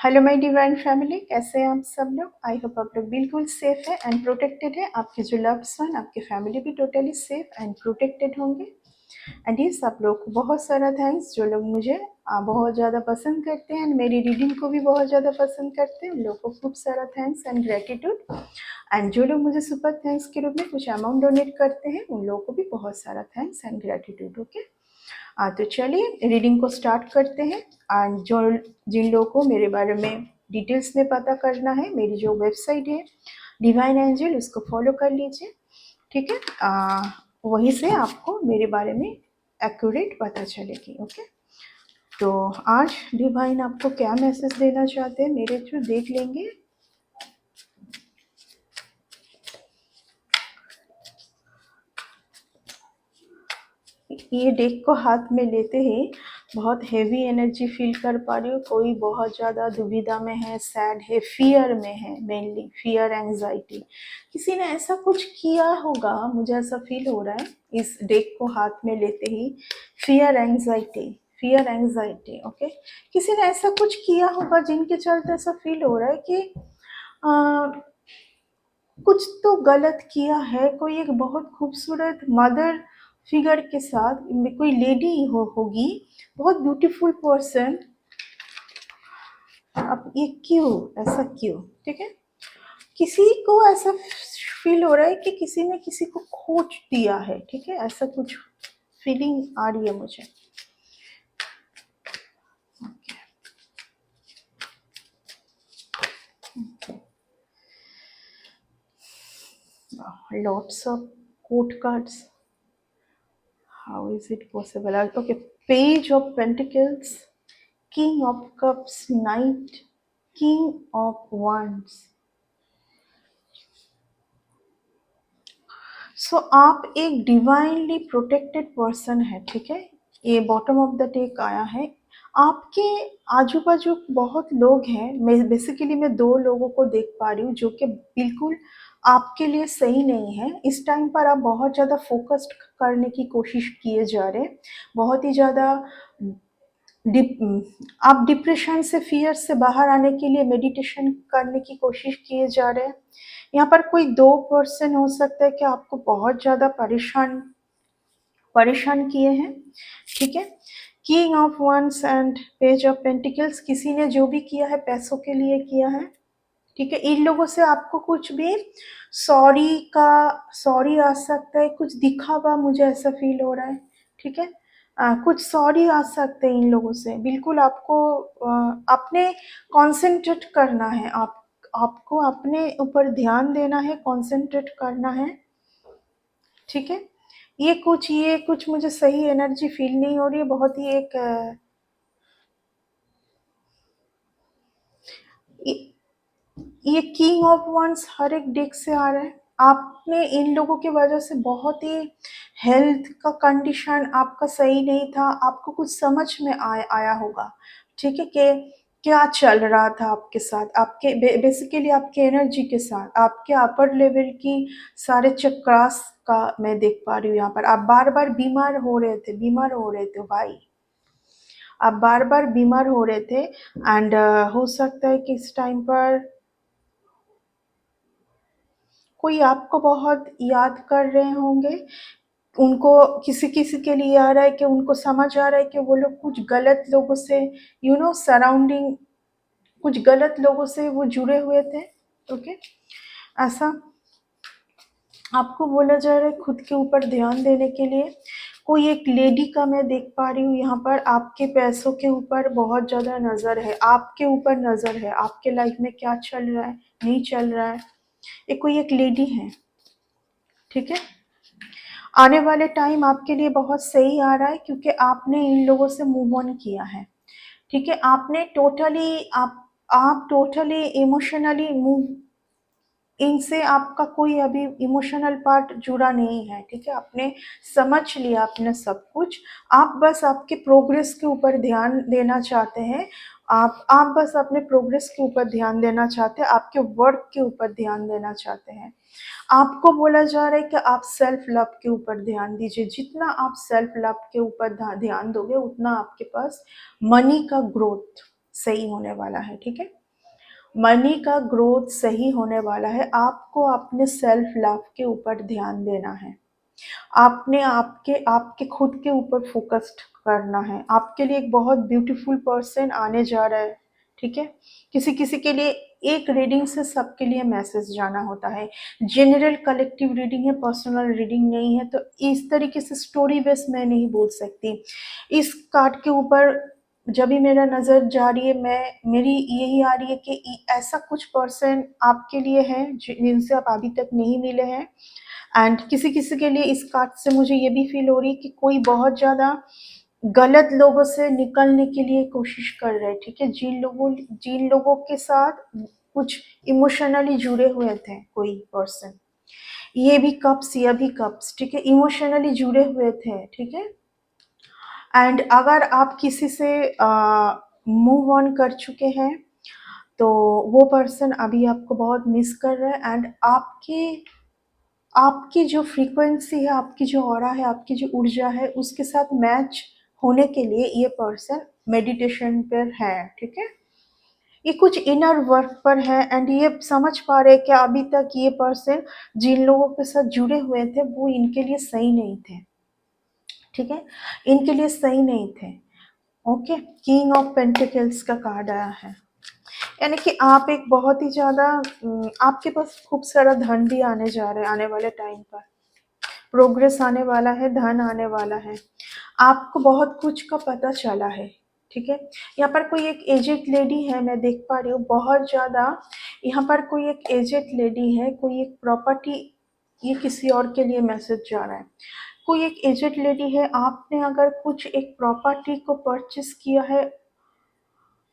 Hello my divine family, कैसे हैं आप सब लोग। आई होप आप लोग बिल्कुल सेफ है एंड प्रोटेक्टेड है। आपके जो लव्ड वन, आपके फैमिली भी टोटली सेफ एंड प्रोटेक्टेड होंगे। एंड ये सब लोग को बहुत सारा थैंक्स, जो लोग मुझे बहुत ज़्यादा पसंद करते हैं एंड मेरी रीडिंग को भी बहुत ज़्यादा पसंद करते हैं, उन लोग को खूब सारा थैंक्स एंड ग्रेटिट्यूड। एंड जो लोग मुझे सुपर थैंक्स के रूप में कुछ अमाउंट डोनेट करते हैं, उन लोगों को भी बहुत सारा थैंक्स एंड ग्रेटिट्यूड। ओके, तो चलिए रीडिंग को स्टार्ट करते हैं। एंड जो जिन लोगों को मेरे बारे में डिटेल्स में पता करना है, मेरी जो वेबसाइट है डिवाइन एंजल, उसको फॉलो कर लीजिए। ठीक है, वहीं से आपको मेरे बारे में एक्यूरेट पता चलेगी। ओके, तो आज डिवाइन आपको क्या मैसेज देना चाहते हैं मेरे थ्रू देख लेंगे। ये डेक को हाथ में लेते ही बहुत हेवी एनर्जी फील कर पा रही हूँ। कोई बहुत ज़्यादा दुविधा में है, सैड है, फियर में है, मेनली फियर एंजाइटी। किसी ने ऐसा कुछ किया होगा, मुझे ऐसा फील हो रहा है इस डेक को हाथ में लेते ही। Fear anxiety, fear anxiety. Okay, किसी ने ऐसा कुछ किया होगा जिनके चलते ऐसा फील हो रहा है कि कुछ तो गलत किया है। कोई एक बहुत खूबसूरत मदर फिगर के साथ कोई लेडी होगी, बहुत ब्यूटीफुल पर्सन। अब ये क्यों, ऐसा क्यों? ठीक है, किसी को ऐसा फील हो रहा है कि किसी ने किसी को खोज दिया है। ठीक है, ऐसा कुछ फीलिंग आ रही है मुझे। Lots of court cards. How is it possible? Okay, Page of Pentacles, King of Cups, Knight, King of Wands. सो आप एक डिवाइनली प्रोटेक्टेड पर्सन है। ठीक है, ये बॉटम ऑफ द टेक आया है। आपके आजू बाजू बहुत लोग हैं। मैं दो लोगों को देख पा रही हूँ जो कि बिल्कुल आपके लिए सही नहीं है। इस टाइम पर आप बहुत ज़्यादा फोकस्ड करने की कोशिश किए जा रहे हैं, बहुत ही ज़्यादा आप डिप्रेशन से, फियर से बाहर आने के लिए मेडिटेशन करने की कोशिश किए जा रहे हैं। यहाँ पर कोई दो पर्सन हो सकता है कि आपको बहुत ज़्यादा परेशान किए हैं। ठीक है, king of wands and page of pentacles, किसी ने जो भी किया है पैसों के लिए किया है। ठीक है, इन लोगों से आपको कुछ भी सॉरी आ सकता है, कुछ दिखा हुआ मुझे ऐसा फील हो रहा है। ठीक है, कुछ सॉरी आ सकते हैं इन लोगों से। बिल्कुल आपको अपने कंसंट्रेट करना है, आपको अपने ऊपर ध्यान देना है, कंसंट्रेट करना है। ठीक है, ये कुछ मुझे सही एनर्जी फील नहीं हो रही है। बहुत ही एक ये किंग ऑफ वंस हर एक डेक से आ रहा है। आपने इन लोगों की वजह से बहुत ही हेल्थ का कंडीशन आपका सही नहीं था, आपको कुछ समझ में आया होगा। ठीक है, कि क्या चल रहा था आपके साथ, आपके बेसिकली आपके एनर्जी के साथ, आपके अपर लेवल की सारे चक्रास का मैं देख पा रही हूँ। यहाँ पर आप बार बार बीमार हो रहे थे भाई, आप बार बार बीमार हो रहे थे। एंड हो सकता है कि इस टाइम पर कोई आपको बहुत याद कर रहे होंगे। उनको किसी किसी के लिए आ रहा है कि उनको समझ आ रहा है कि वो लोग कुछ गलत लोगों से, सराउंडिंग कुछ गलत लोगों से वो जुड़े हुए थे। ओके, ऐसा आपको बोला जा रहा है खुद के ऊपर ध्यान देने के लिए। कोई एक लेडी का मैं देख पा रही हूँ यहाँ पर, आपके पैसों के ऊपर बहुत ज़्यादा नज़र है, आपके ऊपर नज़र है, आपके लाइफ में क्या चल रहा है, नहीं चल रहा है। ये कोई एक लेडी है। ठीक है, आने वाले टाइम आपके लिए बहुत सही आ रहा है क्योंकि आपने इन लोगों से मूव ऑन किया है। ठीक है, आपने टोटली आप टोटली इमोशनली मूव, इनसे आपका कोई अभी इमोशनल पार्ट जुड़ा नहीं है। ठीक है, आपने समझ लिया आपने सब कुछ। आप बस आपके प्रोग्रेस के ऊपर ध्यान देना चाहते हैं। आप बस अपने प्रोग्रेस के ऊपर ध्यान देना चाहते हैं, आपके वर्क के ऊपर ध्यान देना चाहते हैं। आपको बोला जा रहा है कि आप सेल्फ लव के ऊपर ध्यान दीजिए। जितना आप सेल्फ लव के ऊपर ध्यान दोगे, उतना आपके पास मनी का ग्रोथ, सही होने वाला है, ठीक है। मनी का ग्रोथ सही होने वाला है। आपको अपने सेल्फ लव के ऊपर ध्यान देना है। आपने आपके खुद के ऊपर फोकस्ड करना है। आपके लिए एक बहुत ब्यूटीफुल पर्सन आने जा रहा है, ठीक है। किसी किसी के लिए एक रीडिंग से सबके लिए मैसेज जाना होता है। जनरल कलेक्टिव रीडिंग है, पर्सनल रीडिंग नहीं है, तो इस तरीके से स्टोरी बेस मैं नहीं बोल सकती। इस कार्ड के ऊपर जब भी मेरा नज़र जा रही है, मेरी यही आ रही है कि ऐसा कुछ पर्सन आपके लिए है जिनसे आप अभी तक नहीं मिले हैं। एंड किसी किसी के लिए इस कार्ड से मुझे ये भी फील हो रही है कि कोई बहुत ज़्यादा गलत लोगों से निकलने के लिए कोशिश कर रहे हैं, ठीक है। जिन लोगों के साथ कुछ इमोशनली जुड़े हुए थे कोई पर्सन, ये भी कप्स, ये भी कप्स, ठीक है, इमोशनली जुड़े हुए थे, ठीक है। एंड अगर आप किसी से मूव ऑन कर चुके हैं तो वो पर्सन अभी आपको बहुत मिस कर रहा है। एंड आपकी जो फ्रीक्वेंसी है, आपकी जो ऑरा है, आपकी जो ऊर्जा है, उसके साथ मैच होने के लिए ये पर्सन मेडिटेशन पर है, ठीक है। ये कुछ इनर वर्क पर है एंड ये समझ पा रहे हैं कि अभी तक ये पर्सन जिन लोगों के साथ जुड़े हुए थे वो इनके लिए सही नहीं थे, ठीक है, इनके लिए सही नहीं थे। ओके, किंग ऑफ पेंटिकल्स का कार्ड आया है, यानी कि आप एक बहुत ही ज़्यादा आपके पास खूब सारा धन भी आने जा रहा है आने वाले टाइम पर। प्रोग्रेस आने वाला है, धन आने वाला है, आपको बहुत कुछ का पता चला है, ठीक है। यहाँ पर कोई एक एजेड लेडी है, मैं देख पा रही हूँ बहुत ज़्यादा। यहाँ पर कोई एक एजेड लेडी है, कोई एक प्रॉपर्टी, ये किसी और के लिए मैसेज जा रहा है। कोई एक एजेड लेडी है, आपने अगर कुछ एक प्रॉपर्टी को परचेस किया है,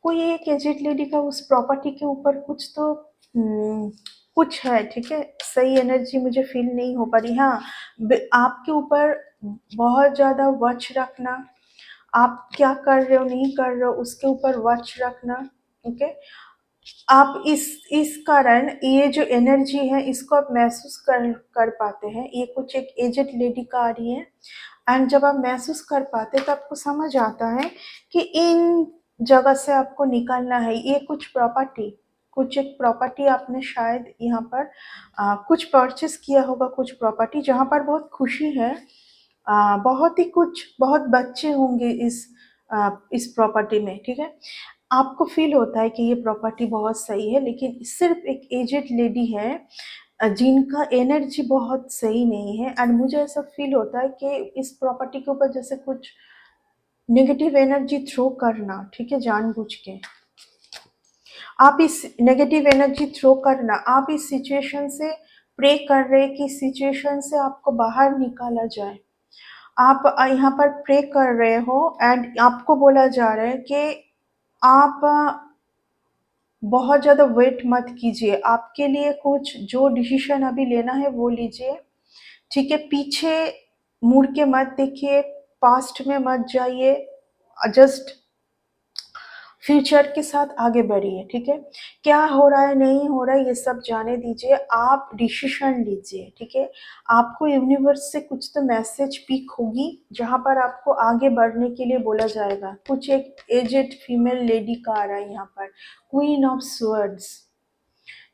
कोई एक एजेड लेडी का उस प्रॉपर्टी के ऊपर कुछ तो कुछ है, ठीक है। सही एनर्जी मुझे फील नहीं हो पा रही। हाँ, आपके ऊपर बहुत ज़्यादा वॉच रखना, आप क्या कर रहे हो नहीं कर रहे हो उसके ऊपर वॉच रखना, ओके। आप इस कारण ये जो एनर्जी है इसको आप महसूस कर पाते हैं। ये कुछ एक एजेड लेडी का आ रही है एंड जब आप महसूस कर पाते हैं तो आपको समझ आता है कि इन जगह से आपको निकलना है। ये कुछ एक प्रॉपर्टी आपने शायद यहाँ पर कुछ परचेस किया होगा, कुछ प्रॉपर्टी जहाँ पर बहुत खुशी है, बहुत ही कुछ, बहुत बच्चे होंगे इस प्रॉपर्टी में, ठीक है। आपको फील होता है कि ये प्रॉपर्टी बहुत सही है, लेकिन सिर्फ एक एजेड लेडी है जिनका एनर्जी बहुत सही नहीं है। एंड मुझे ऐसा फील होता है कि इस प्रॉपर्टी के ऊपर जैसे कुछ नेगेटिव एनर्जी थ्रो करना, ठीक है, जानबूझ के आप इस नेगेटिव एनर्जी थ्रो करना, आप इस सिचुएशन से प्रे कर रहे हैं कि सिचुएशन से आपको बाहर निकाला जाए। आप यहाँ पर प्रे कर रहे हो एंड आपको बोला जा रहा है कि आप बहुत ज़्यादा वेट मत कीजिए, आपके लिए कुछ जो डिसीजन अभी लेना है वो लीजिए, ठीक है। पीछे मुड़ के मत देखिए, पास्ट में मत जाइए, जस्ट फ्यूचर के साथ आगे बढ़िए, ठीक है। क्या हो रहा है नहीं हो रहा है ये सब जाने दीजिए, आप डिसीजन लीजिए, ठीक है। आपको यूनिवर्स से कुछ तो मैसेज पिक होगी जहाँ पर आपको आगे बढ़ने के लिए बोला जाएगा। कुछ एक एजेड फीमेल लेडी का आ रहा है यहाँ पर, क्वीन ऑफ स्वर्ड्स,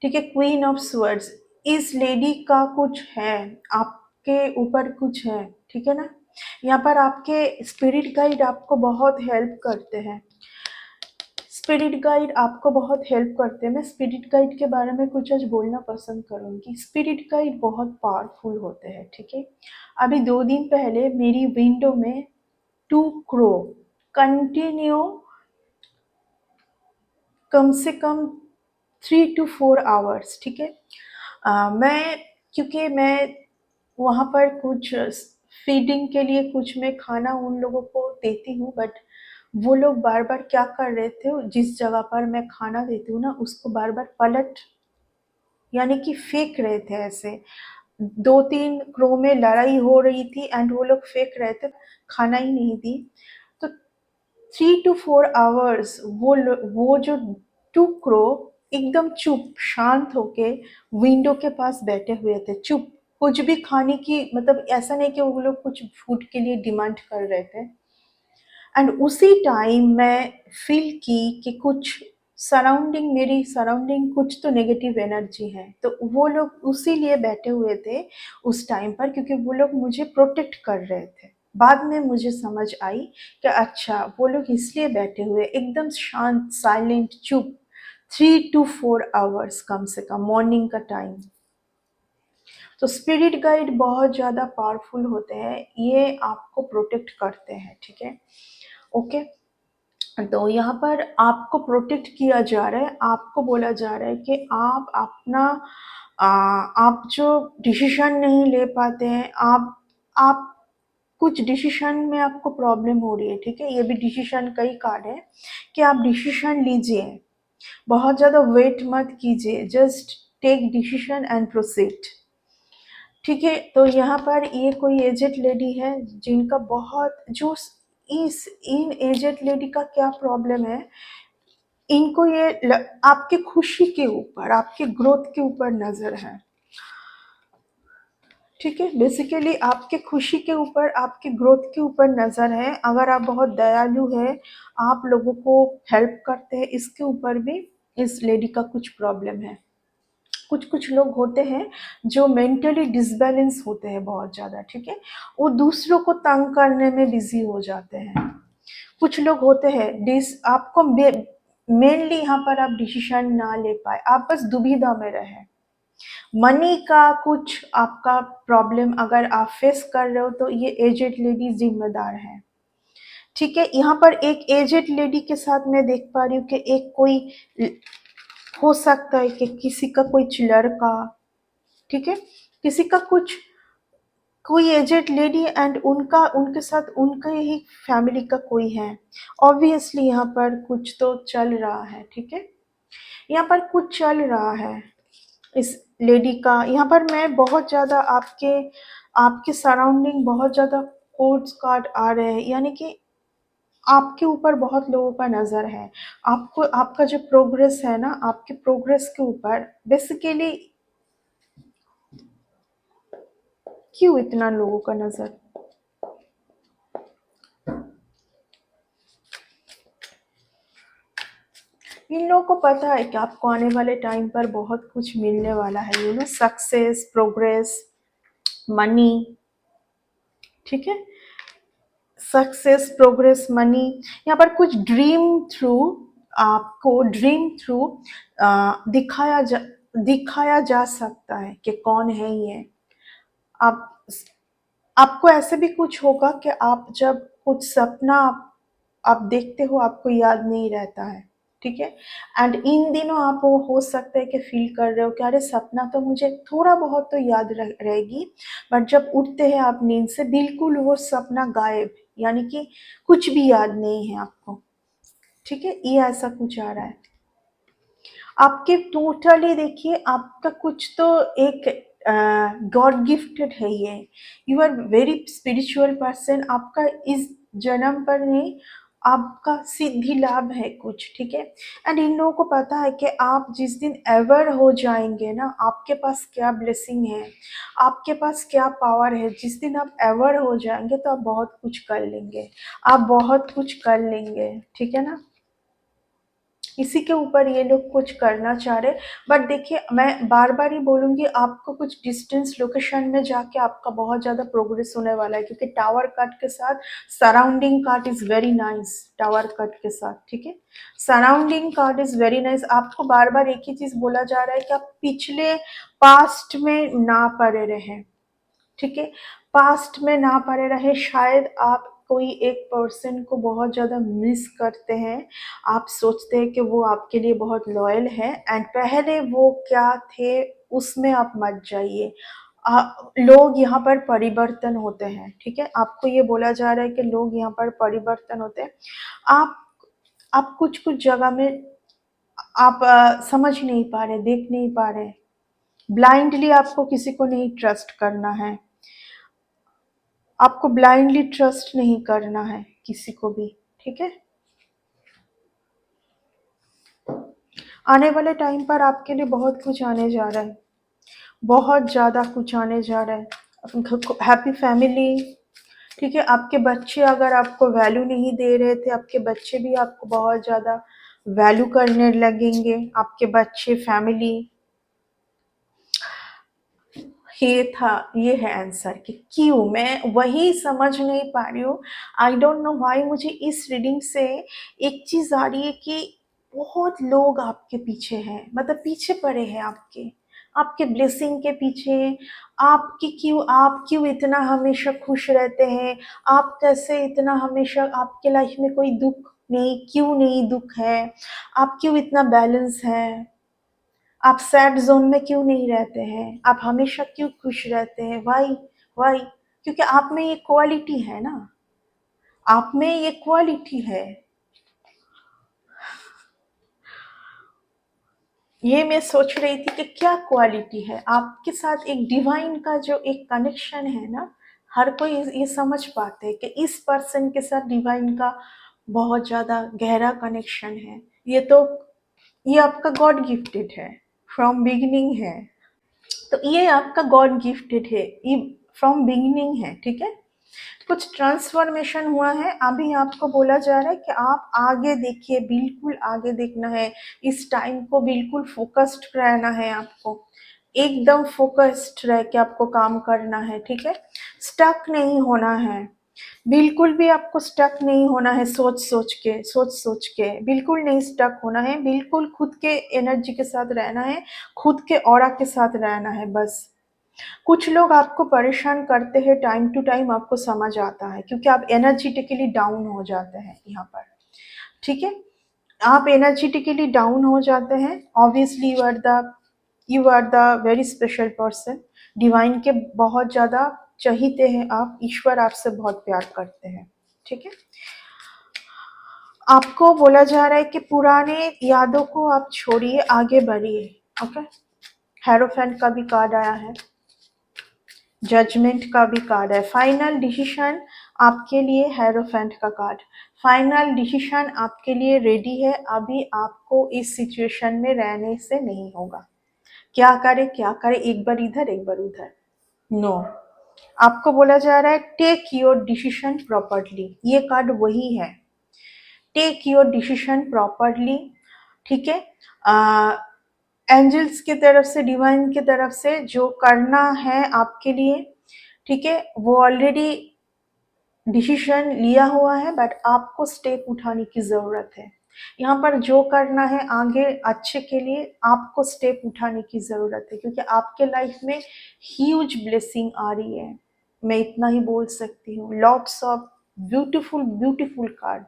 ठीक है, क्वीन ऑफ स्वर्ड्स। इस लेडी का कुछ है, आपके ऊपर कुछ है, ठीक है ना। यहाँ पर आपके स्पिरिट गाइड आपको बहुत हेल्प करते हैं, स्पिरिट गाइड आपको बहुत हेल्प करते हैं। मैं स्पिरिट गाइड के बारे में कुछ आज बोलना पसंद करूँगी। स्पिरिट गाइड बहुत पावरफुल होते हैं, ठीक है। अभी 2 दिन पहले मेरी विंडो में 2 क्रो कंटिन्यू कम से कम 3 to 4 आवर्स, ठीक है। क्योंकि मैं वहाँ पर कुछ फीडिंग के लिए कुछ मैं खाना उन लोगों को देती हूँ, बट वो लोग बार बार क्या कर रहे थे, जिस जगह पर मैं खाना देती हूँ ना उसको बार बार पलट, यानी कि फेंक रहे थे ऐसे। 2-3 क्रो में लड़ाई हो रही थी एंड वो लोग फेंक रहे थे, खाना ही नहीं दी। तो 3 to 4 आवर्स वो जो 2 क्रो एकदम चुप शांत होके विंडो के पास बैठे हुए थे, चुप, कुछ भी खाने की, मतलब ऐसा नहीं कि वो लोग कुछ फूड के लिए डिमांड कर रहे थे। एंड उसी टाइम मैं फील की कि कुछ सराउंडिंग, मेरी सराउंडिंग कुछ तो नेगेटिव एनर्जी है। तो वो लोग उसी लिए बैठे हुए थे उस टाइम पर, क्योंकि वो लोग मुझे प्रोटेक्ट कर रहे थे। बाद में मुझे समझ आई कि अच्छा वो लोग इसलिए बैठे हुए, एकदम शांत, साइलेंट, चुप, 3 to 4 आवर्स कम से कम, मॉर्निंग का टाइम। तो स्पिरिट गाइड बहुत ज़्यादा पावरफुल होते हैं, ये आपको प्रोटेक्ट करते हैं, ठीक है, ओके। तो यहाँ पर आपको प्रोटेक्ट किया जा रहा है, आपको बोला जा रहा है कि आप अपना आप जो डिसीजन नहीं ले पाते हैं, आप कुछ डिसीजन में आपको प्रॉब्लम हो रही है, ठीक है, ये भी डिसीजन का ही कार्ड है कि आप डिसीजन लीजिए, बहुत ज़्यादा वेट मत कीजिए, just take decision and proceed, ठीक है। तो यहाँ पर ये कोई एजेड लेडी है जिनका बहुत जो इस इन एजेड लेडी का क्या प्रॉब्लम है, इनको आपके खुशी के ऊपर, आपके ग्रोथ के ऊपर नजर है, ठीक है। बेसिकली आपके खुशी के ऊपर, आपके ग्रोथ के ऊपर नजर है। अगर आप बहुत दयालु है, आप लोगों को हेल्प करते हैं, इसके ऊपर भी इस लेडी का कुछ प्रॉब्लम है। कुछ कुछ लोग होते हैं जो मेंटली डिसबैलेंस होते हैं बहुत ज़्यादा, ठीक है, वो दूसरों को तंग करने में बिजी हो जाते हैं। कुछ लोग होते हैं आपको मेनली यहाँ पर आप डिसीजन ना ले पाए, आप बस दुविधा में रहे, मनी का कुछ आपका प्रॉब्लम अगर आप फेस कर रहे हो, तो ये एजेड लेडी जिम्मेदार है, ठीक है। यहाँ पर एक एजेड लेडी के साथ मैं देख पा रही हूँ कि एक कोई हो सकता है कि किसी का कोई लड़का, ठीक है, किसी का कुछ कोई एजेड लेडी एंड उनका उनके साथ उनके ही फैमिली का कोई है। ऑब्वियसली यहाँ पर कुछ तो चल रहा है, ठीक है, यहाँ पर कुछ चल रहा है इस लेडी का। यहाँ पर मैं बहुत ज़्यादा आपके आपके सराउंडिंग बहुत ज़्यादा कोड्स कार्ड आ रहे हैं, यानी कि आपके ऊपर बहुत लोगों का नज़र है, आपको आपका जो प्रोग्रेस है ना, आपके प्रोग्रेस के ऊपर बेसिकली क्यों इतना लोगों का नज़र। इन लोगों को पता है कि आपको आने वाले टाइम पर बहुत कुछ मिलने वाला है, you know, success, progress, money, ठीक है, सक्सेस, प्रोग्रेस, मनी। यहाँ पर कुछ ड्रीम थ्रू, आपको ड्रीम थ्रू दिखाया जा सकता है कि कौन है ये। आप आपको ऐसे भी कुछ होगा कि आप जब कुछ सपना आप देखते हो, आपको याद नहीं रहता है, ठीक है, एंड इन दिनों आप वो हो सकता है कि फील कर रहे हो कि अरे सपना तो मुझे थोड़ा बहुत तो याद रहेगी, बट जब उठते हैं आप नींद से, बिल्कुल वो सपना गायब, यानी कि कुछ भी याद नहीं है आपको, ठीक है, ये ऐसा कुछ आ रहा है आपके। टोटली देखिए, आपका कुछ तो एक गॉड गिफ्टेड है ये, you are very spiritual person, आपका इस जन्म पर नहीं, आपका सिद्धि लाभ है कुछ, ठीक है। एंड इन लोगों को पता है कि आप जिस दिन एवर हो जाएंगे ना, आपके पास क्या ब्लेसिंग है, आपके पास क्या पावर है, जिस दिन आप एवर हो जाएंगे तो आप बहुत कुछ कर लेंगे, आप बहुत कुछ कर लेंगे, ठीक है ना। इसी के ऊपर ये लोग कुछ करना चाह रहे। बट देखिए, मैं बार बार ही बोलूँगी, आपको कुछ डिस्टेंस लोकेशन में जाके आपका बहुत ज़्यादा प्रोग्रेस होने वाला है, क्योंकि टावर कट के साथ surrounding card is very nice, tower cut के साथ, ठीक है, surrounding card is very nice. आपको बार बार एक ही चीज़ बोला जा रहा है कि आप पिछले पास्ट में ना पड़े रहें, ठीक है, पास्ट में ना पड़े रहे। शायद आप कोई एक पर्सन को बहुत ज़्यादा मिस करते हैं, आप सोचते हैं कि वो आपके लिए बहुत लॉयल है, एंड पहले वो क्या थे उसमें आप मत जाइए। लोग यहाँ पर परिवर्तन होते हैं, ठीक है, आपको ये बोला जा रहा है कि लोग यहाँ पर परिवर्तन होते हैं। आप आप कुछ कुछ जगह में आप समझ नहीं पा रहे, देख नहीं पा रहे, ब्लाइंडली आपको किसी को नहीं ट्रस्ट करना है, आपको ब्लाइंडली ट्रस्ट नहीं करना है किसी को भी, ठीक है। आने वाले टाइम पर आपके लिए बहुत कुछ आने जा रहा है, बहुत ज़्यादा कुछ आने जा रहा है। हैप्पी फैमिली, ठीक है, आपके बच्चे अगर आपको वैल्यू नहीं दे रहे थे, आपके बच्चे भी आपको बहुत ज़्यादा वैल्यू करने लगेंगे, आपके बच्चे, फैमिली। ये है आंसर कि क्यों, मैं वही समझ नहीं पा रही हूँ। आई डोंट नो व्हाई मुझे इस रीडिंग से एक चीज़ आ रही है कि बहुत लोग आपके पीछे हैं, मतलब पीछे पड़े हैं आपके, आपके ब्लेसिंग के पीछे। आप क्यों इतना हमेशा खुश रहते हैं, आप कैसे इतना हमेशा, आपके लाइफ में कोई दुख नहीं, क्यों नहीं दुख है, आप क्यों इतना बैलेंस है, आप सैड ज़ोन में क्यों नहीं रहते हैं, आप हमेशा क्यों खुश रहते हैं, वाई वाई? क्योंकि आप में ये क्वालिटी है ना, आप में ये क्वालिटी है। ये मैं सोच रही थी कि क्या क्वालिटी है आपके साथ, एक डिवाइन का जो एक कनेक्शन है ना, हर कोई ये समझ पाते हैं कि इस पर्सन के साथ डिवाइन का बहुत ज़्यादा गहरा कनेक्शन है। ये आपका गॉड गिफ्टेड है, फ्रॉम बिगिनिंग है। तो ये आपका गॉड गिफ्टेड है, ये फ्रॉम बिगिनिंग है, ठीक है। कुछ ट्रांसफॉर्मेशन हुआ है, अभी आपको बोला जा रहा है कि आप आगे देखिए, बिल्कुल आगे देखना है, इस टाइम को बिल्कुल फोकस्ड रहना है आपको, एकदम फोकस्ड रह के आपको काम करना है, ठीक है। स्टक नहीं होना है, बिल्कुल भी आपको स्टक नहीं होना है, सोच सोच के बिल्कुल नहीं स्टक होना है, बिल्कुल खुद के एनर्जी के साथ रहना है, खुद के ऑरा के साथ रहना है बस। कुछ लोग आपको परेशान करते हैं, टाइम टू टाइम आपको समझ आता है, क्योंकि आप एनर्जेटिकली डाउन हो जाते हैं यहाँ पर, ठीक है। आप एनर्जेटिकली डाउन हो जाते हैं, obviously you are the very special person, divine के बहुत ज़्यादा चहीते हैं आप, ईश्वर आपसे बहुत प्यार करते हैं, ठीक है। आपको बोला जा रहा है कि पुराने यादों को आप छोड़िए, आगे बढ़िए, ओके। हेरोफेंट का भी कार्ड आया है, जजमेंट का भी कार्ड है, फाइनल डिसीजन आपके लिए, हेरोफेंट का कार्ड, फाइनल डिसीजन आपके लिए रेडी है, अभी आपको इस सिचुएशन में रहने से नहीं होगा। क्या करे, एक बार इधर एक बार उधर, नो। आपको बोला जा रहा है टेक योर डिसीजन प्रॉपरली, ये कार्ड वही है, टेक योर डिसीजन प्रॉपरली, ठीक है। एंजल्स की तरफ से, डिवाइन की तरफ से जो करना है आपके लिए, ठीक है, वो ऑलरेडी डिसीजन लिया हुआ है, बट आपको स्टेप उठाने की ज़रूरत है। यहाँ पर जो करना है आगे अच्छे के लिए, आपको स्टेप उठाने की ज़रूरत है, क्योंकि आपके लाइफ में ह्यूज ब्लेसिंग आ रही है, मैं इतना ही बोल सकती हूँ। Lots of beautiful beautiful card.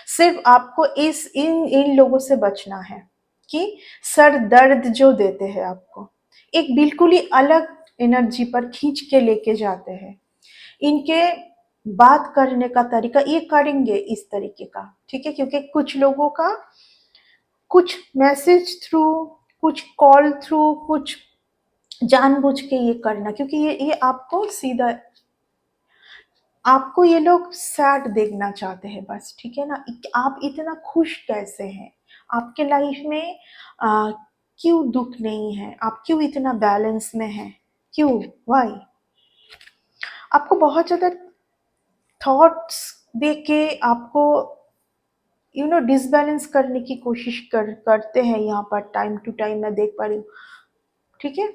सिर्फ आपको इन लोगों से बचना है कि सर दर्द जो देते हैं आपको, एक बिल्कुल ही अलग एनर्जी पर खींच के लेके जाते हैं। इनके बात करने का तरीका, ये करेंगे इस तरीके का, ठीक है, क्योंकि कुछ लोगों का कुछ मैसेज थ्रू, कुछ कॉल थ्रू, कुछ जानबूझ के ये करना, क्योंकि ये आपको सीधा, आपको ये लोग सैड देखना चाहते हैं बस, ठीक है ना। आप इतना खुश कैसे हैं, आपके लाइफ में क्यों दुख नहीं है, आप क्यों इतना बैलेंस में हैं, क्यों, वाई? आपको बहुत ज़्यादा थॉट्स देके के आपको डिसबैलेंस करने की कोशिश करते हैं यहाँ पर, टाइम टू टाइम मैं देख पा रही हूँ, ठीक है।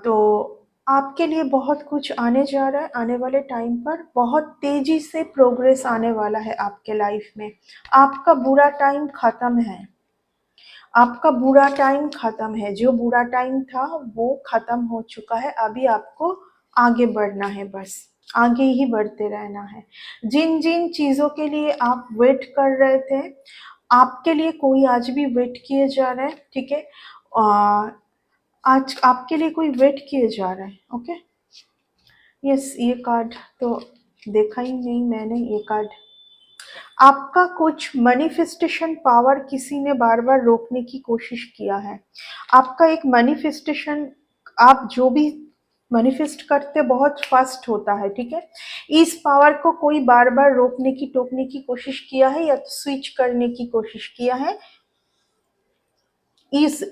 तो आपके लिए बहुत कुछ आने जा रहा है, आने वाले टाइम पर बहुत तेजी से प्रोग्रेस आने वाला है आपके लाइफ में। आपका बुरा टाइम खत्म है, आपका बुरा टाइम खत्म है, जो बुरा टाइम था वो खत्म हो चुका है, अभी आपको आगे बढ़ना है, बस आगे ही बढ़ते रहना है। जिन जिन चीज़ों के लिए आप वेट कर रहे थे, आपके लिए कोई आज भी वेट किए जा रहा है, ठीक है। आज आपके लिए कोई वेट किए जा रहा है, ओके। यस, ये कार्ड तो देखा ही नहीं मैंने, ये कार्ड आपका कुछ मैनिफेस्टेशन पावर किसी ने बार बार रोकने की कोशिश किया है। आपका एक मैनिफेस्टेशन, आप जो भी मैनिफेस्ट करते बहुत फास्ट होता है, ठीक है। इस पावर को कोई बार बार रोकने की, टोकने की कोशिश किया है, या तो स्विच करने की कोशिश किया है। इस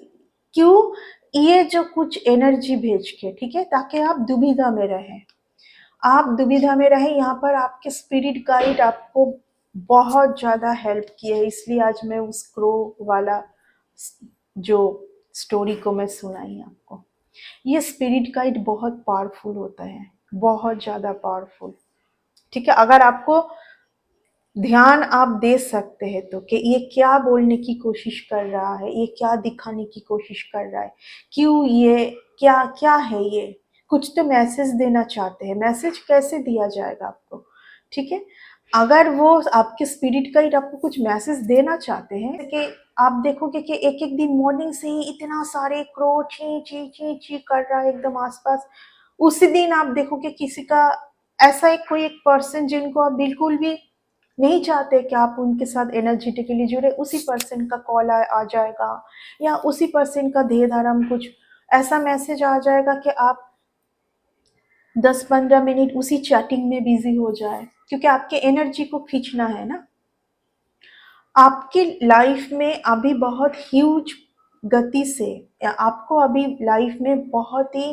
क्यों, ये जो कुछ एनर्जी भेज के, ठीक है, ताकि आप दुविधा में रहें, आप दुविधा में रहे, यहाँ पर आपके स्पिरिट गाइड आपको बहुत ज़्यादा हेल्प किए है, इसलिए आज मैं उस क्रो वाला जो स्टोरी को मैं सुनाई आपको। ये स्पिरिट गाइड बहुत पावरफुल होता है, बहुत ज़्यादा पावरफुल। ठीक है, अगर आपको ध्यान आप दे सकते हैं तो कि ये क्या बोलने की कोशिश कर रहा है, ये क्या दिखाने की कोशिश कर रहा है, क्यों, ये क्या क्या है, ये कुछ तो मैसेज देना चाहते हैं। मैसेज कैसे दिया जाएगा आपको? ठीक है, अगर वो आपके स्पिरिट गाइड आपको कुछ मैसेज देना चाहते हैं कि आप देखोगे कि एक एक दिन मॉर्निंग से ही इतना सारे क्रो ची ची ची ची कर रहा है एकदम आसपास। उसी दिन आप देखोगे किसी का ऐसा एक कोई एक पर्सन जिनको आप बिल्कुल भी नहीं चाहते कि आप उनके साथ एनर्जेटिकली जुड़े, उसी पर्सन का कॉल आ जाएगा, या उसी पर्सन का धे धर्म कुछ ऐसा मैसेज आ जाएगा कि आप 10-15 मिनट उसी चैटिंग में बिजी हो जाए, क्योंकि आपके एनर्जी को खींचना है ना। आपकी लाइफ में अभी बहुत ह्यूज गति से, या आपको अभी लाइफ में बहुत ही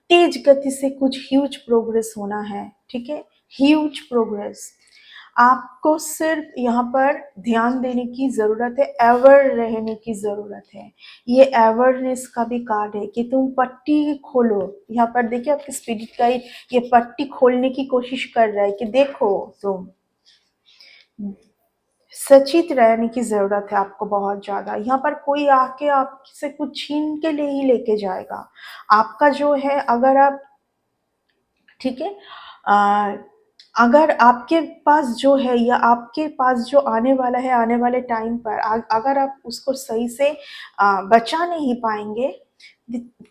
तेज गति से कुछ ह्यूज प्रोग्रेस होना है। ठीक है, ह्यूज प्रोग्रेस। आपको सिर्फ यहाँ पर ध्यान देने की ज़रूरत है, एवर रहने की ज़रूरत है। ये एवरनेस का भी कार्ड है कि तुम पट्टी खोलो। यहाँ पर देखिए आपके स्पिरिट गाइड ये पट्टी खोलने की कोशिश कर रहा है कि देखो तुम सचेत रहने की ज़रूरत है आपको बहुत ज़्यादा। यहाँ पर कोई आके आपसे कुछ छीन के ले ही लेके जाएगा आपका जो है। अगर आप, ठीक है, अगर आपके पास जो है, या आपके पास जो आने वाला है आने वाले टाइम पर, अगर आप उसको सही से बचा नहीं पाएंगे,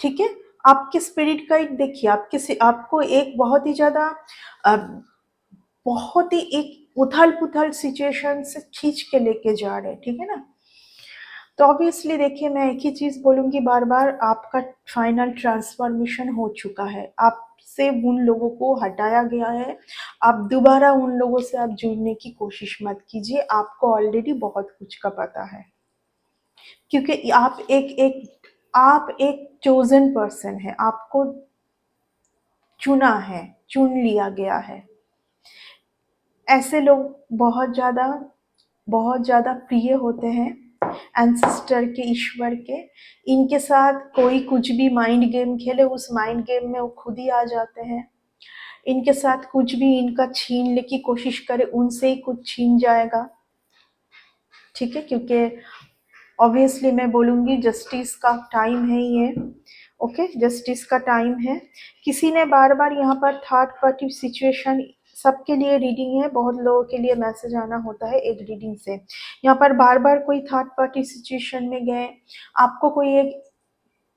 ठीक है, आपके स्पिरिट गाइड देखिए आपको एक बहुत ही ज़्यादा अ, बहुत ही एक उथल पुथल सिचुएशन से खींच के लेके जा रहे हैं। ठीक है ना, तो ऑब्वियसली देखिए मैं एक ही चीज़ बोलूँगी बार बार, आपका फाइनल ट्रांसफॉर्मेशन हो चुका है, आपसे उन लोगों को हटाया गया है। आप दोबारा उन लोगों से आप जुड़ने की कोशिश मत कीजिए, आपको ऑलरेडी बहुत कुछ का पता है, क्योंकि आप एक चोजन पर्सन है, आपको चुना है, चुन लिया गया है। ऐसे लोग बहुत ज़्यादा प्रिय होते हैं एंसेस्टर के, ईश्वर के। इनके साथ कोई कुछ भी माइंड गेम खेले, उस माइंड गेम में वो खुद ही आ जाते हैं। इनके साथ कुछ भी इनका छीनने की कोशिश करे, उनसे ही कुछ छीन जाएगा। ठीक है, क्योंकि ऑब्वियसली मैं बोलूँगी जस्टिस का टाइम है ये। ओके, जस्टिस का टाइम है। किसी ने बार बार यहाँ पर थर्ड पार्टी सिचुएशन, सबके लिए रीडिंग है, बहुत लोगों के लिए मैसेज आना होता है एक रीडिंग से। यहाँ पर बार बार कोई थर्ड पार्टी सिचुएशन में गए, आपको कोई एक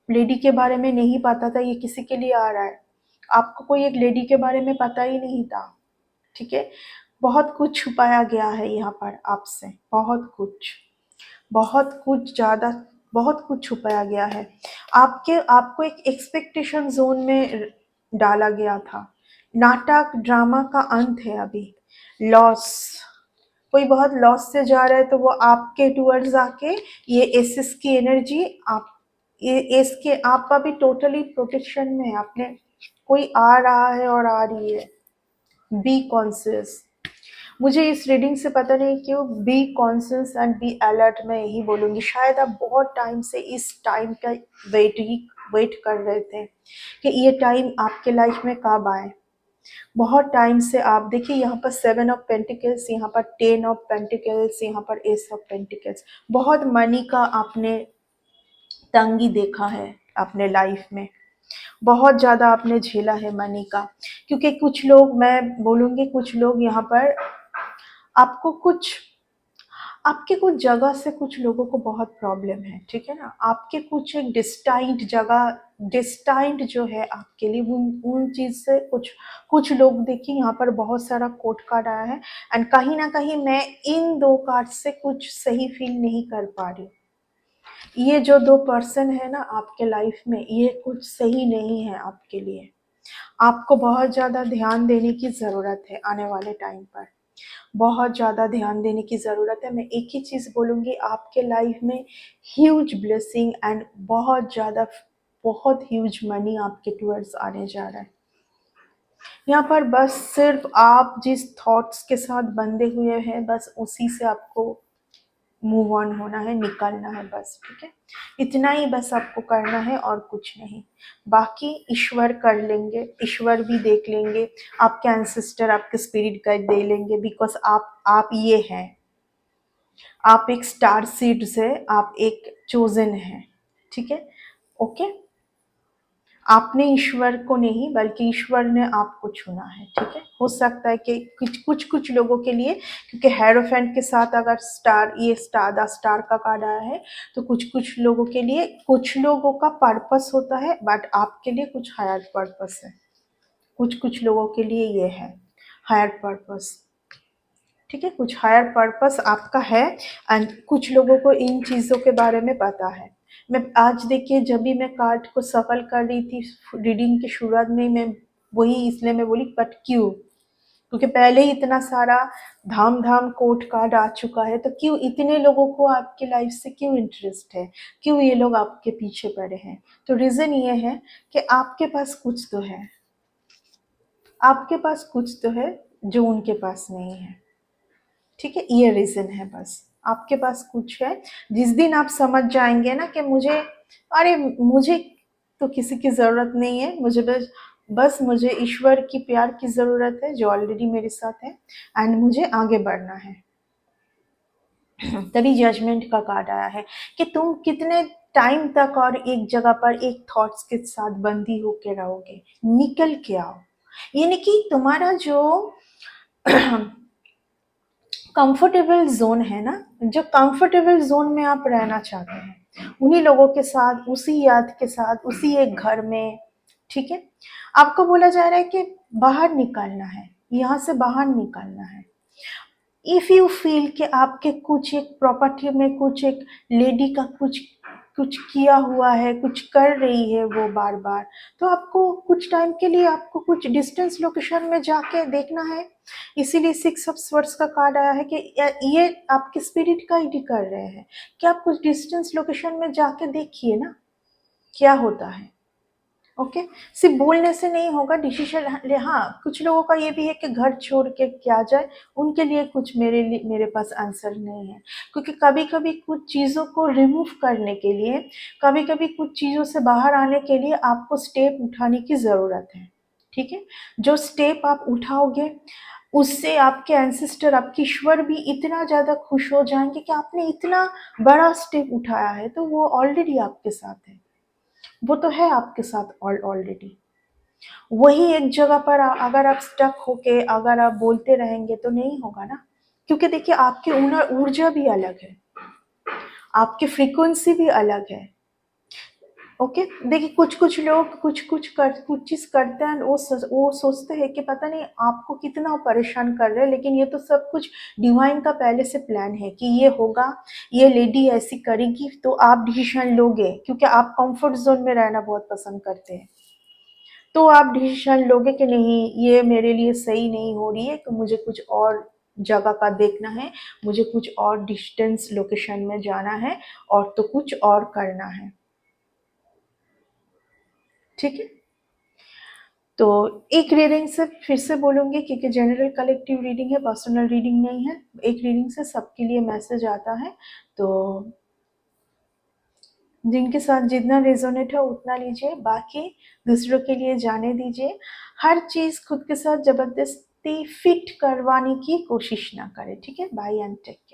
लेडी के बारे में नहीं पता था, ये किसी के लिए आ रहा है, आपको कोई एक लेडी के बारे में पता ही नहीं था। ठीक है, बहुत कुछ छुपाया गया है यहाँ पर आपसे, बहुत कुछ ज़्यादा, बहुत कुछ छुपाया गया है। आपको एक एक्सपेक्टेशन जोन में डाला गया था। नाटक ड्रामा का अंत है अभी। लॉस, कोई बहुत लॉस से जा रहा है तो वो आपके टूवर्ड्स आके, ये एसेस की एनर्जी, आप ये एस के आप अभी टोटली प्रोटेक्शन में है। आपने कोई आ रहा है और आ रही है, बी कॉन्शियस। मुझे इस रीडिंग से पता नहीं क्यों be conscious and be alert, मैं यही बोलूँगी। शायद आप बहुत टाइम से इस टाइम का वेट कर रहे थे कि ये टाइम आपके लाइफ में कब आए। बहुत टाइम से आप देखिए, यहाँ पर 7 ऑफ पेंटिकल्स, यहाँ पर 10 ऑफ पेंटिकल्स, यहाँ पर एस ऑफ पेंटिकल्स। बहुत मनी का आपने तंगी देखा है अपने लाइफ में, बहुत ज़्यादा आपने झेला है मनी का। क्योंकि कुछ लोग, मैं बोलूँगी कुछ लोग यहाँ पर आपको कुछ, आपके कुछ जगह से कुछ लोगों को बहुत प्रॉब्लम है। ठीक है ना, आपके कुछ एक डिस्टाइंट जगह, डिस्टाइंट जो है आपके लिए, उन चीज़ से कुछ कुछ लोग, देखिए यहाँ पर बहुत सारा कोर्ट कार्ड आया है, एंड कहीं ना कहीं मैं इन दो कार्ड से कुछ सही फील नहीं कर पा रही। ये जो दो पर्सन है ना आपके लाइफ में, ये कुछ सही नहीं है आपके लिए। आपको बहुत ज़्यादा ध्यान देने की ज़रूरत है आने वाले टाइम पर, बहुत ज़्यादा ध्यान देने की ज़रूरत है। मैं एक ही चीज़ बोलूँगी, आपके लाइफ में ह्यूज ब्लेसिंग एंड बहुत ह्यूज मनी आपके टूवर्ड्स आने जा रहा है। यहाँ पर बस सिर्फ आप जिस थॉट्स के साथ बंधे हुए हैं बस उसी से आपको मूव ऑन होना है, निकलना है बस, ठीक है। इतना ही बस आपको करना है और कुछ नहीं। बाकी ईश्वर कर लेंगे, ईश्वर भी देख लेंगे, आपके एंसेस्टर आपके स्पिरिट गाइड दे लेंगे, बिकॉज आप ये हैं, आप एक स्टार सीड से, आप एक चोजन हैं, ठीक है। ओके, आपने ईश्वर को नहीं बल्कि ईश्वर ने आपको चुना है, ठीक है। हो सकता है कि कुछ लोगों के लिए, क्योंकि हेरोफेंट के साथ अगर स्टार, ये स्टार द स्टार का कार्ड आया है, तो कुछ लोगों के लिए, कुछ लोगों का पर्पस होता है, बट आपके लिए कुछ हायर पर्पस है। कुछ लोगों के लिए ये है हायर पर्पस, ठीक है। कुछ हायर पर्पस आपका है, एंड कुछ लोगों को इन चीज़ों के बारे में पता है। मैं आज देखिए, जब भी मैं कार्ड को सफल कर रही थी रीडिंग की शुरुआत में, मैं वही इसलिए मैं बोली बट क्यों, क्योंकि पहले ही इतना सारा धाम धाम कोर्ट कार्ड आ चुका है, तो क्यों इतने लोगों को आपके लाइफ से क्यों इंटरेस्ट है, क्यों ये लोग आपके पीछे पड़े हैं। तो रीज़न ये है कि आपके पास कुछ तो है, आपके पास कुछ तो है जो उनके पास नहीं है, ठीक है। ये रीज़न है बस, आपके पास कुछ है। जिस दिन आप समझ जाएंगे ना कि मुझे तो किसी की ज़रूरत नहीं है, मुझे बस मुझे ईश्वर की प्यार की ज़रूरत है जो ऑलरेडी मेरे साथ है, एंड मुझे आगे बढ़ना है। तभी जजमेंट का कार्ड आया है कि तुम कितने टाइम तक और एक जगह पर एक थॉट्स के साथ बंदी होके रहोगे, निकल के आओ। यानी कि तुम्हारा जो कंफर्टेबल जोन है ना, जो कंफर्टेबल जोन में आप रहना चाहते हैं, उन्हीं लोगों के साथ, उसी याद के साथ, उसी एक घर में, ठीक है। आपको बोला जा रहा है कि बाहर निकलना है, यहाँ से बाहर निकलना है। इफ यू फील कि आपके कुछ एक प्रॉपर्टी में कुछ एक लेडी का कुछ कुछ किया हुआ है, कुछ कर रही है वो बार बार, तो आपको कुछ टाइम के लिए आपको कुछ डिस्टेंस लोकेशन में जाके देखना है। इसीलिए 6 ऑफ स्वॉर्ड्स का कार्ड आया है कि ये आपके स्पिरिट गाइड ही कर रहे हैं कि आप कुछ डिस्टेंस लोकेशन में जाके देखिए ना क्या होता है। ओके, सिर्फ बोलने से नहीं होगा डिसीजन। हाँ, कुछ लोगों का ये भी है कि घर छोड़ के क्या जाए, उनके लिए कुछ मेरे पास आंसर नहीं है, क्योंकि कभी कभी कुछ चीज़ों को रिमूव करने के लिए, कभी कभी कुछ चीज़ों से बाहर आने के लिए आपको स्टेप उठाने की ज़रूरत है, ठीक है। जो स्टेप आप उठाओगे उससे आपके एंसेस्टर, आपके ईश्वर भी इतना ज़्यादा खुश हो जाएंगे कि आपने इतना बड़ा स्टेप उठाया है, तो वो ऑलरेडी आपके साथ है, वो तो है आपके साथ ऑलरेडी। वही एक जगह पर अगर आप स्टक होके अगर आप बोलते रहेंगे तो नहीं होगा ना, क्योंकि देखिए आपकी ऊर्जा भी अलग है, आपकी फ्रीक्वेंसी भी अलग है। ओके, देखिए कुछ लोग कुछ चीज करते हैं, वो सोचते हैं कि पता नहीं आपको कितना परेशान कर रहे हैं, लेकिन ये तो सब कुछ डिवाइन का पहले से प्लान है कि ये होगा, ये लेडी ऐसी करेगी, तो आप डिसीजन लोगे, क्योंकि आप कंफर्ट जोन में रहना बहुत पसंद करते हैं, तो आप डिसीजन लोगे कि नहीं ये मेरे लिए सही नहीं हो रही है, तो मुझे कुछ और जगह का देखना है, मुझे कुछ और डिस्टेंस लोकेशन में जाना है, और तो कुछ और करना है, ठीक है। तो एक रीडिंग से फिर से बोलूंगी, क्योंकि जनरल कलेक्टिव रीडिंग है, पर्सनल रीडिंग नहीं है, एक रीडिंग से सबके लिए मैसेज आता है, तो जिनके साथ जितना रेजोनेट है उतना लीजिए, बाकी दूसरों के लिए जाने दीजिए। हर चीज़ खुद के साथ ज़बरदस्ती फिट करवाने की कोशिश ना करें, ठीक है। Bye and take care.